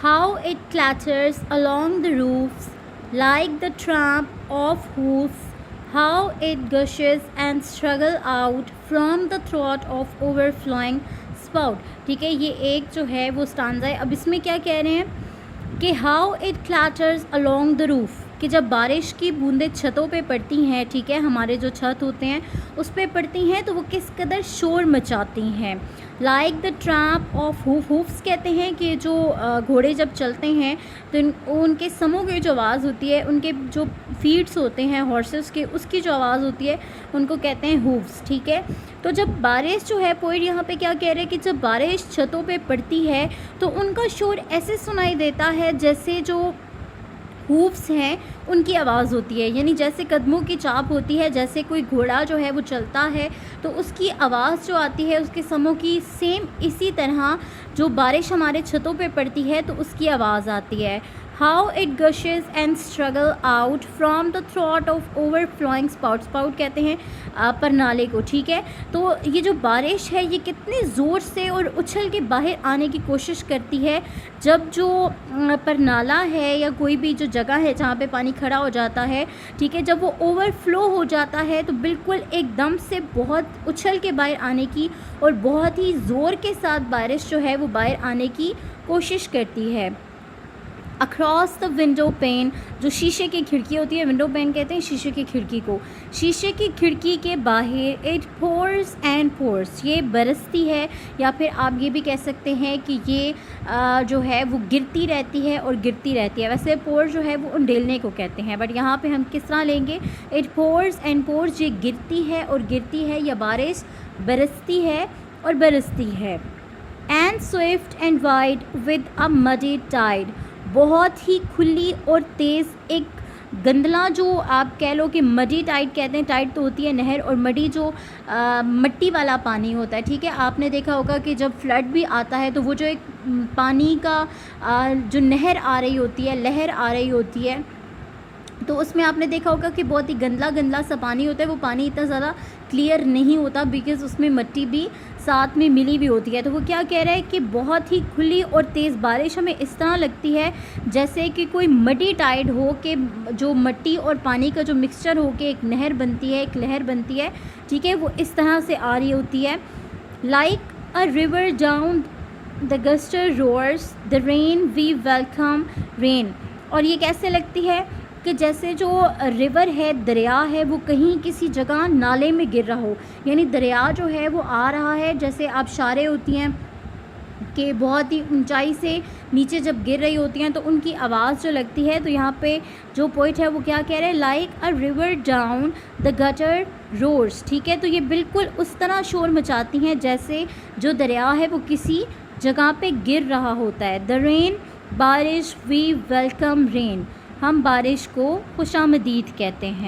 how it clatters along the roofs like the tramp of hoofs, how it gushes and struggle out from the throat of overflowing spout. ठीक है, ये एक जो है वो stanza है. अब इसमें क्या कह रहे हैं कि how it clatters along the roof, कि जब बारिश की बूंदें छतों पे पड़ती हैं, ठीक है, हमारे जो छत होते हैं उस पे पड़ती हैं तो वो किस कदर शोर मचाती हैं. Like the tramp of hoofs कहते हैं कि जो घोड़े जब चलते हैं तो उनके समों की जो आवाज़ होती है, उनके जो फीट्स होते हैं हॉर्सेस के, उसकी जो आवाज़ होती है उनको कहते हैं हूफ्स. ठीक है, तो जब बारिश जो है, पोइट यहाँ पे क्या कह रहे हैं कि जब बारिश छतों पे पड़ती है तो उनका शोर ऐसे सुनाई देता है जैसे जो हूफ्स हैं उनकी आवाज़ होती है, यानी जैसे कदमों की चाप होती है, जैसे कोई घोड़ा जो है वो चलता है तो उसकी आवाज़ जो आती है उसके समों की, सेम इसी तरह जो बारिश हमारे छतों पे पड़ती है तो उसकी आवाज़ आती है. How it gushes and struggle out from the throat of overflowing spout. Spout कहते हैं परनाले को. ठीक है, तो ये जो बारिश है ये कितने ज़ोर से और उछल के बाहर आने की कोशिश करती है जब जो परनाला है या कोई भी जो जगह है जहाँ पे पानी खड़ा हो जाता है, ठीक है, जब वो ओवरफ्लो हो जाता है तो बिल्कुल एकदम से बहुत उछल के बाहर आने की और बहुत ही ज़ोर के साथ बारिश जो है वो बाहर आने की कोशिश करती है. अक्रॉस द विंडो पेन, जो शीशे की खिड़की होती है, विंडो पेन कहते हैं शीशे की खिड़की को. शीशे की खिड़की के बाहर इट पोर्स एंड पोर्स, ये बरसती है, या फिर आप ये भी कह सकते हैं कि ये जो है वो गिरती रहती है और गिरती रहती है. वैसे पोर जो है वो उंडेलने को कहते हैं, बट यहाँ पे हम किस तरह लेंगे, इट पोर्स एंड पोर्स, ये गिरती है और गिरती है, या बारिश बरसती है और बरसती है. And swift and wide with a muddy tide, बहुत ही खुली और तेज़ एक गंदला, जो आप कह लो कि मडी टाइड कहते हैं. टाइड तो होती है नहर, और मडी जो मिट्टी वाला पानी होता है. ठीक है, आपने देखा होगा कि जब फ्लड भी आता है तो वो जो एक पानी का जो नहर आ रही होती है, लहर आ रही होती है, तो उसमें आपने देखा होगा कि बहुत ही गंदला गंदला सा पानी होता है. वो पानी इतना ज़्यादा क्लियर नहीं होता बिकॉज़ उसमें मिट्टी भी साथ में मिली भी होती है. तो वो क्या कह रहा है कि बहुत ही खुली और तेज़ बारिश हमें इस तरह लगती है जैसे कि कोई मडी टाइड हो के जो मिट्टी और पानी का जो मिक्सचर हो के एक नहर बनती है, एक लहर बनती है. ठीक है, वो इस तरह से आ रही होती है. Like a river down the gutter roars the rain we welcome rain. और ये कैसे लगती है कि जैसे जो रिवर है, दरिया है, वो कहीं किसी जगह नाले में गिर रहा हो, यानी दरिया जो है वो आ रहा है, जैसे आबशारें होती हैं कि बहुत ही ऊंचाई से नीचे जब गिर रही होती हैं तो उनकी आवाज़ जो लगती है. तो यहाँ पे जो पोइट है वो क्या कह रहे हैं, like a river down the gutter roars. ठीक है, तो ये बिल्कुल उस तरह शोर मचाती हैं जैसे जो दरिया है वो किसी जगह पे गिर रहा होता है. द रेन, बारिश, वी वेलकम रेन, हम बारिश को खुशामदीद कहते हैं.